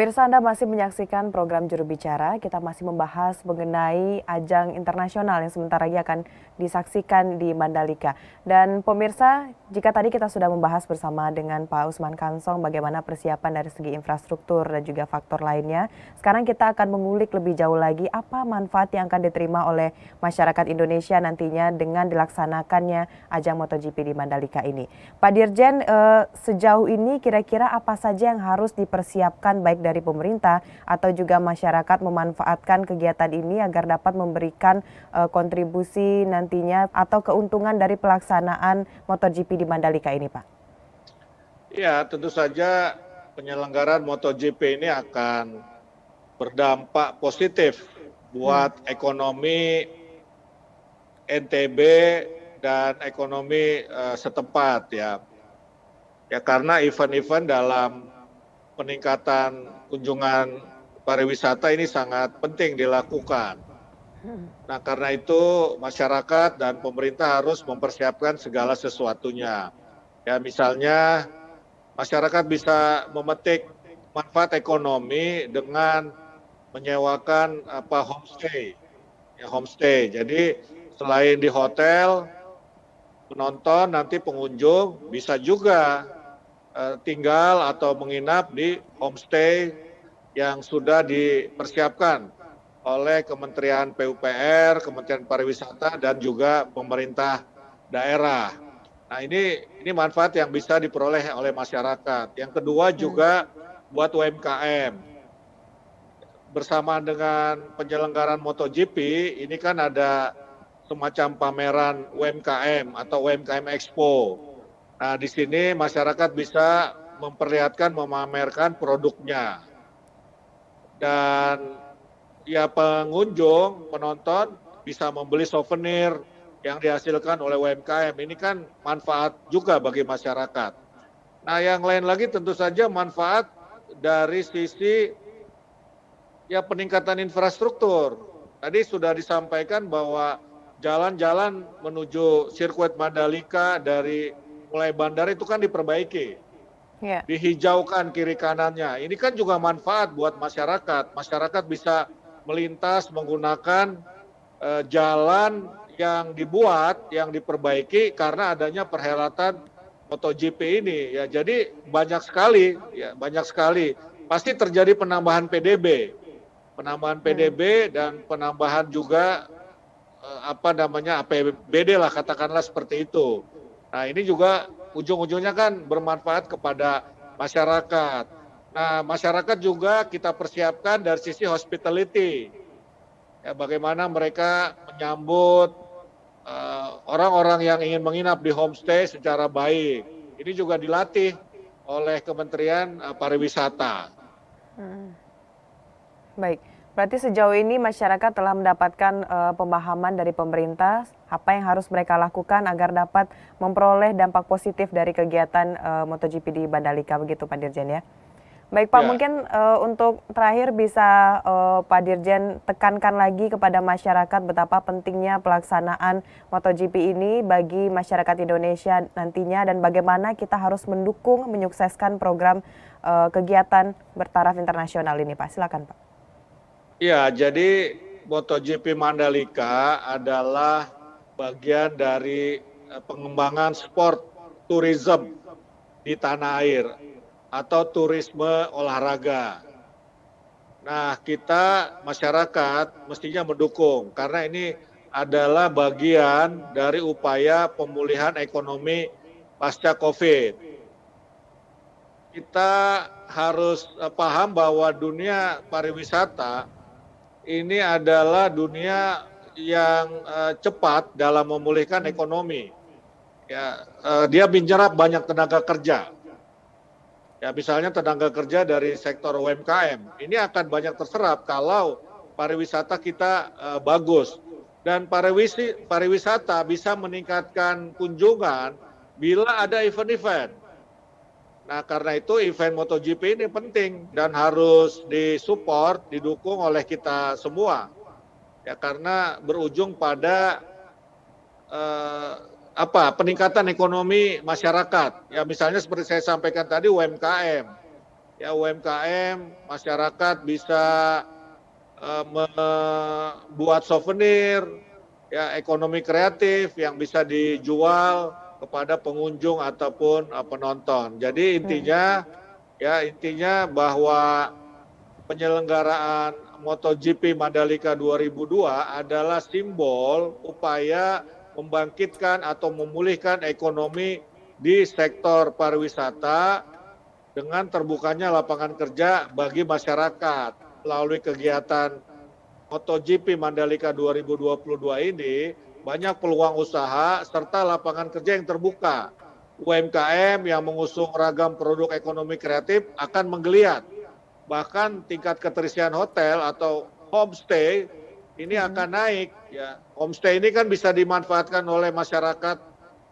Pemirsa, Anda masih menyaksikan program Juru Bicara. Kita masih membahas mengenai ajang internasional yang sebentar lagi akan disaksikan di Mandalika. Dan pemirsa, jika tadi kita sudah membahas bersama dengan Pak Usman Kansong bagaimana persiapan dari segi infrastruktur dan juga faktor lainnya, sekarang kita akan mengulik lebih jauh lagi apa manfaat yang akan diterima oleh masyarakat Indonesia nantinya dengan dilaksanakannya ajang MotoGP di Mandalika ini. Pak Dirjen, sejauh ini kira-kira apa saja yang harus dipersiapkan baik dari pemerintah atau juga masyarakat memanfaatkan kegiatan ini agar dapat memberikan kontribusi nantinya atau keuntungan dari pelaksanaan MotoGP di Mandalika ini, Pak? Ya, tentu saja penyelenggaraan MotoGP ini akan berdampak positif buat ekonomi NTB dan ekonomi setempat ya. Ya karena event-event dalam peningkatan kunjungan pariwisata ini sangat penting dilakukan. Nah, karena itu masyarakat dan pemerintah harus mempersiapkan segala sesuatunya. Ya, misalnya masyarakat bisa memetik manfaat ekonomi dengan menyewakan homestay. Ya, homestay. Jadi selain di hotel, penonton nanti pengunjung bisa juga tinggal atau menginap di homestay yang sudah dipersiapkan oleh Kementerian PUPR, Kementerian Pariwisata, dan juga pemerintah daerah. Nah ini manfaat yang bisa diperoleh oleh masyarakat. Yang kedua juga buat UMKM. Bersama dengan penyelenggaraan MotoGP, ini kan ada semacam pameran UMKM atau UMKM Expo. Nah, di sini masyarakat bisa memperlihatkan, memamerkan produknya. Dan ya pengunjung, penonton bisa membeli souvenir yang dihasilkan oleh UMKM. Ini kan manfaat juga bagi masyarakat. Nah, yang lain lagi tentu saja manfaat dari sisi ya peningkatan infrastruktur. Tadi sudah disampaikan bahwa jalan-jalan menuju sirkuit Mandalika dari mulai bandara itu kan diperbaiki, dihijaukan kiri kanannya. Ini kan juga manfaat buat masyarakat. Masyarakat bisa melintas menggunakan jalan yang dibuat, yang diperbaiki karena adanya perhelatan MotoGP ini. Ya, jadi banyak sekali. Pasti terjadi penambahan PDB dan penambahan juga APBD lah katakanlah seperti itu. Nah ini juga ujung-ujungnya kan bermanfaat kepada masyarakat. Nah masyarakat juga kita persiapkan dari sisi hospitality. Ya, bagaimana mereka menyambut orang-orang yang ingin menginap di homestay secara baik. Ini juga dilatih oleh Kementerian Pariwisata. Baik, berarti sejauh ini masyarakat telah mendapatkan pemahaman dari pemerintah apa yang harus mereka lakukan agar dapat memperoleh dampak positif dari kegiatan MotoGP di Mandalika, begitu Pak Dirjen ya. Baik Pak, mungkin untuk terakhir bisa Pak Dirjen tekankan lagi kepada masyarakat betapa pentingnya pelaksanaan MotoGP ini bagi masyarakat Indonesia nantinya dan bagaimana kita harus mendukung menyukseskan program kegiatan bertaraf internasional ini Pak. Silakan Pak. Ya, jadi MotoGP Mandalika adalah bagian dari pengembangan sport tourism di tanah air atau turisme olahraga. Nah, kita masyarakat mestinya mendukung karena ini adalah bagian dari upaya pemulihan ekonomi pasca COVID. Kita harus paham bahwa dunia pariwisata ini adalah dunia yang cepat dalam memulihkan ekonomi. Ya, dia menyerap banyak tenaga kerja. Ya, misalnya tenaga kerja dari sektor UMKM. Ini akan banyak terserap kalau pariwisata kita bagus. Dan pariwisata bisa meningkatkan kunjungan bila ada event-event. Nah, karena itu event MotoGP ini penting dan harus disupport, didukung oleh kita semua. Ya, karena berujung pada peningkatan ekonomi masyarakat. Ya, misalnya seperti saya sampaikan tadi UMKM. ya UMKM, masyarakat bisa membuat souvenir, ya ekonomi kreatif yang bisa dijual kepada pengunjung ataupun penonton. Jadi intinya bahwa penyelenggaraan MotoGP Mandalika 2002 adalah simbol upaya membangkitkan atau memulihkan ekonomi di sektor pariwisata dengan terbukanya lapangan kerja bagi masyarakat melalui kegiatan MotoGP Mandalika 2022 ini banyak peluang usaha serta lapangan kerja yang terbuka. UMKM yang mengusung ragam produk ekonomi kreatif akan menggeliat. Bahkan tingkat keterisian hotel atau homestay ini akan naik. Ya, homestay ini kan bisa dimanfaatkan oleh masyarakat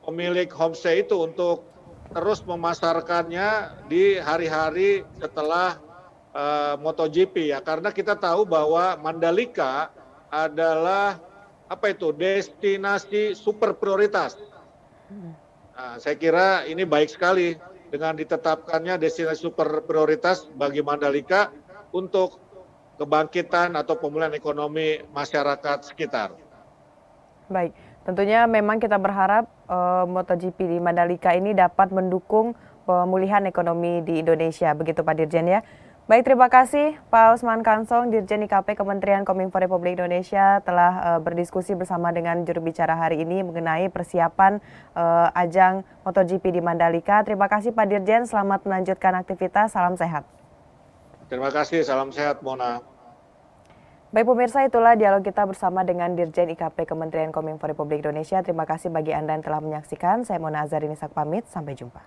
pemilik homestay itu untuk terus memasarkannya di hari-hari setelah MotoGP ya, karena kita tahu bahwa Mandalika adalah destinasi super prioritas. Nah, saya kira ini baik sekali dengan ditetapkannya destinasi super prioritas bagi Mandalika untuk kebangkitan atau pemulihan ekonomi masyarakat sekitar. Baik, tentunya memang kita berharap MotoGP di Mandalika ini dapat mendukung pemulihan ekonomi di Indonesia, begitu Pak Dirjen ya. Baik, terima kasih Pak Usman Kansong, Dirjen IKP Kementerian Kominfo Republik Indonesia telah berdiskusi bersama dengan juru bicara hari ini mengenai persiapan ajang MotoGP di Mandalika. Terima kasih Pak Dirjen, selamat melanjutkan aktivitas, salam sehat. Terima kasih, salam sehat Mona. Baik pemirsa, itulah dialog kita bersama dengan Dirjen IKP Kementerian Kominfo Republik Indonesia. Terima kasih bagi Anda yang telah menyaksikan. Saya Mona Azarini Sak pamit, sampai jumpa.